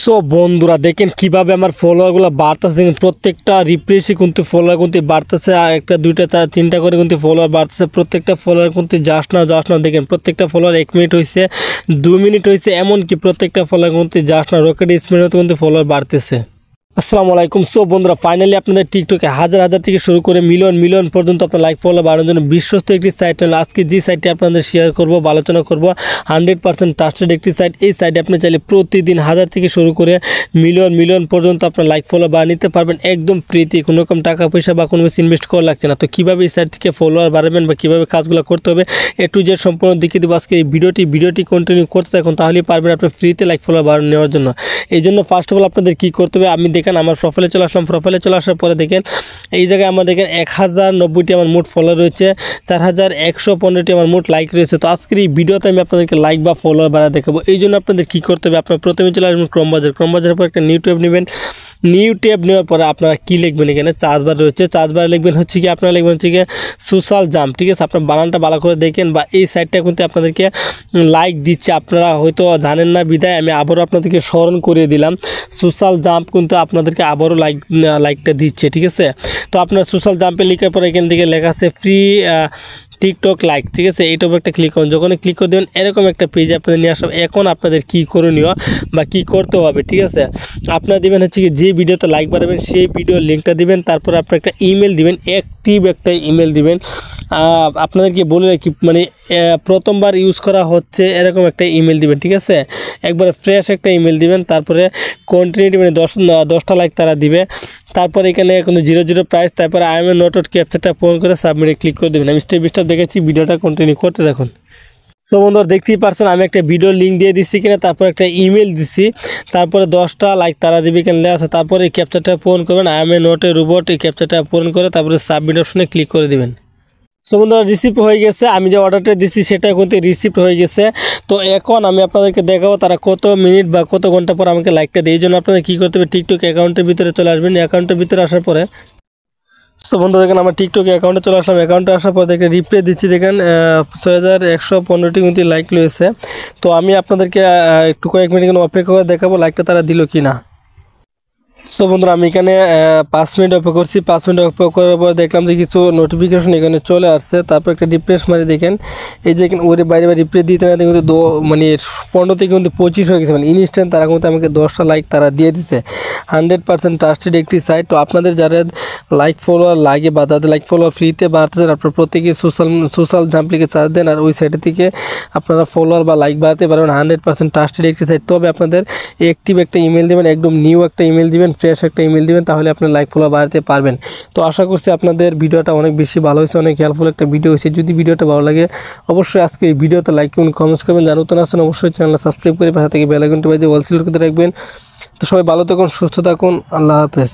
So বন্ধুরা দেখেন কিভাবে আমার ফলোয়ারগুলো বাড়তেছে, প্রত্যেকটা রিফ্রেশই কিন্তু ফলোয়ার কিন্তু বাড়তেছে, আর একটা দুইটা চার তিনটা করে কিন্তু ফলোয়ার বাড়তেছে। প্রত্যেকটা ফলোয়ার কিন্তু যাস না দেখেন, প্রত্যেকটা ফলোয়ার 1 মিনিট হয়েছে, 2 মিনিট হয়েছে, এমনকি প্রত্যেকটা ফলোয়ার কিন্তু যাস না রকেট স্পিডে কিন্তু ফলোয়ার বাড়তেছে। আসসালামু আলাইকুম। সো বন্ধুরা ফাইনালি আপনাদের টিকটকে হাজার থেকে শুরু করে মিলিয়ন পর্যন্ত আপনার লাইক ফলো বাড়ানোর জন্য বিশ্বস্ত একটি সাইট হলো আজকে যে সাইটটি আপনাদের শেয়ার করব বা আলোচনা করব 100% ট্রাস্টেড একটি সাইট। এই সাইটে আপনি চাইলে প্রতিদিন হাজার থেকে শুরু করে মিলিয়ন পর্যন্ত আপনার লাইক ফলো বাড়িয়ে নিতে পারবেন একদম ফ্রিতে, কোনো রকম টাকা পয়সা বা কোনো কিছু ইনভেস্ট করা লাগছে না। তো কীভাবে এই সাইট থেকে ফলোয়ার বাড়াবেন বা কীভাবে কাজগুলো করতে হবে A to Z সম্পূর্ণ দেখিয়ে দেবো আজকে এই ভিডিওটি কন্টিনিউ করতে থাকুন, তাহলেই পারবেন আপনি ফ্রিতে লাইক ফলো বাড়ানো নেওয়ার জন্য। এই জন্য ফার্স্ট অফ অল আপনাদের কী করতে হবে, আমি দেখেন আমার প্রোফাইলে চলে আসলাম। প্রোফাইলে চলে আসার পরে দেখেন এই জায়গায় আমার দেখেন 1090টি আমার মোট ফলোয়ার রয়েছে, 4115টি আমার মোট লাইক রয়েছে। তো আজকের এই ভিডিওতে আমি আপনাদেরকে লাইক বা ফলোয়ার বাড়া দেখাবো। এই জন্য আপনাদের কী করতে হবে, আপনার প্রথমে চলে আসবেন ক্রোম বাজারের পর একটা নিউ ট্যাব নেবেন। নিউ ট্যাব নেওয়ার পরে আপনারা কী লিখবেন, এখানে চার্জ বার রয়েছে, চার্জ বার লিখবেন হচ্ছে কি আপনারা লিখবেন হচ্ছে কি সোশ্যাল জাম্প। ঠিক আছে, আপনার বানানটা ভালো করে দেখেন, বা এই সাইটটা কিন্তু আপনাদেরকে লাইক দিচ্ছে, আপনারা হয়তো জানেন না বিদায় আমি আবারও আপনাদেরকে স্মরণ করিয়ে দিলাম। সোশ্যাল জাম্প কিন্তু আপনাদেরকে আবারও লাইকটা দিচ্ছে। ঠিক আছে, তো আপনার সোশ্যাল জাম্পে লেখার পরে এখান থেকে লেখা আছে ফ্রি টিকটক লাইক। ঠিক আছে, এইটাও একটা ক্লিক করুন। যখন ক্লিক করে দেবেন এরকম একটা পেজে আপনাদের নিয়ে আসবে। এখন আপনাদের কী করণীয় বা কী করতে হবে, ঠিক আছে, আপনারা দেবেন হচ্ছে কি যে ভিডিওতে লাইক বাড়াবেন সেই ভিডিওর লিঙ্কটা দিবেন, তারপর আপনার একটা ইমেল দিবেন, অ্যাক্টিভ একটা ইমেল দিবেন। আপনাদেরকে বলে রাখি মানে প্রথমবার ইউজ করা হচ্ছে এরকম একটা ইমেল দিবেন। ঠিক আছে, একবারে ফ্রেশ একটা ইমেল দিবেন, তারপরে কন্টিনিউটি মানে 10টা লাইক তারা দিবে। তারপর এখানে কোনো 00 প্রাইস, তারপরে আই এম এ নোট ক্যাপচারটা ফোন করে সাবমিটে ক্লিক করে দেবেন। আমি স্টেপ বাই স্টেপ দেখেছি, ভিডিওটা কন্টিনিউ করতে থাকুন। সো বন্ধুরা দেখতেই পারছেন আমি একটা ভিডিও লিঙ্ক দিয়ে দিচ্ছি কিনা, তারপর একটা ইমেল দিচ্ছি, তারপরে 10টা লাইক তারা দিবে কেন লেখা আছে, তারপরে এই ক্যাপচারটা পূরণ করবেন, I M A note A robot, এই ক্যাপচারটা পূরণ করে তারপরে সাবমিট অপশনে ক্লিক করে দেবেন। সো বন্ধুরা রিসিভ হয়ে গেছে, আমি যে অর্ডারটা দিচ্ছি সেটা কিন্তু রিসিভ হয়ে গেছে। তো এখন আমি আপনাদেরকে দেখাবো তারা কত মিনিট বা কত ঘন্টা পর আমাকে লাইকটা দেয়। এই জন্য আপনাদের কী করতে হবে, টিকটক অ্যাকাউন্টের ভিতরে চলে আসবেন। অ্যাকাউন্টের ভিতরে আসার পরে তো বন্ধু দেখেন আমার টিকটক অ্যাকাউন্টে চলে আসলাম। অ্যাকাউন্টে আসার পর দেখেন রিপ্লে দিচ্ছি, দেখেন 6115টি কিন্তু লাইক রয়েছে। তো আমি আপনাদেরকে একটু কয়েক মিনিট অপেক্ষা করে দেখাবো লাইকটা তারা দিল কি না। সো বন্ধুরা আমি এখানে 5 মিনিট অপেক্ষা করছি। 5 মিনিট অপেক্ষা করার পর দেখলাম যে কিছু নোটিফিকেশন এখানে চলে আসছে। তারপর একটা রিফ্রেশ মারি দেখেন এই যে এখানে ওরে বাইরে রিপ্লে দিতে না কিন্তু মানে 15 থেকে কিন্তু 25 হয়ে গেছে, মানে ইনস্ট্যান্ট তারা কিন্তু আমাকে 10টা লাইক তারা দিয়ে দিচ্ছে। 100% ট্রাস্টেড একটি সাইট। তো আপনাদের যারা লাইক ফলোয়ার লাগে বা যাদের লাইক ফলোয়ার ফ্রিতে বাড়তেছেন, আপনারা প্রত্যেকে সোশ্যাল জাম্প লিখে চার্জ দেন, আর ওই সাইটের থেকে আপনারা ফলোয়ার বা লাইক বাড়াতে পারবেন। 100% ট্রাস্টেড একটি সাইট। তবে আপনাদের অ্যাক্টিভ একটা ইমেল দেবেন, একদম নিউ একটা ইমেল দিবেন, ফ্রেশ একটা ইমেল দিবেন, তাহলে আপনার লাইক ফলো বাড়াতে পারবেন। তো আশা করছি আপনাদের ভিডিওটা অনেক বেশি ভালো হয়েছে, অনেক হেল্পফুল একটা ভিডিও হয়েছে। যদি ভিডিওটা ভালো লাগে অবশ্যই আজকে এই ভিডিওতে লাইক করুন, কমেন্টস করবেন। যারা নতুন আসেন অবশ্যই চ্যানেলটা সাবস্ক্রাইব করে পাশে থেকে বেল আইকনটি বাজিয়ে অল সিলেক্ট করে রাখবেন। তো সবাই ভালো থাকুন, সুস্থ থাকুন, আল্লাহ হাফেজ।